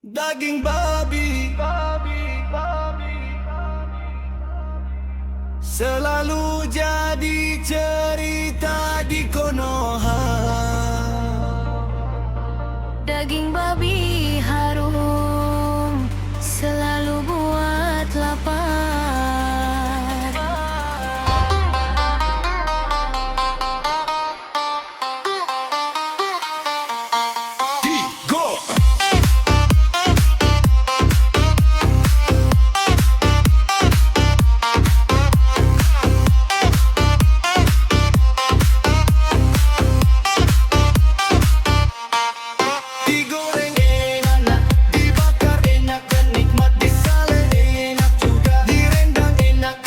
Daging babi, selalu jadi cerita di Konoha. Daging babi harum selalu buat lapar. Go! Digoreng enak, dibakar enak dan nikmat, disale enak juga, direndang enak,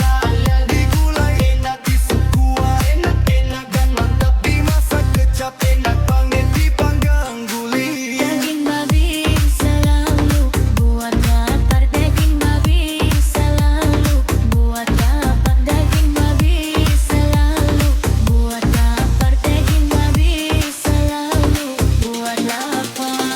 digulai enak, disup kuah enak, enak dan mantap, dimasak kecap enak banget, dipanggang gulai. Daging babi selalu buat lapar. Daging babi selalu buat lapar. Daging babi selalu buat lapar. Daging babi selalu buat lapar.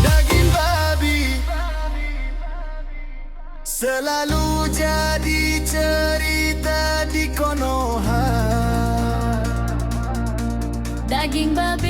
Daging babi selalu jadi cerita di Konoha. Daging babi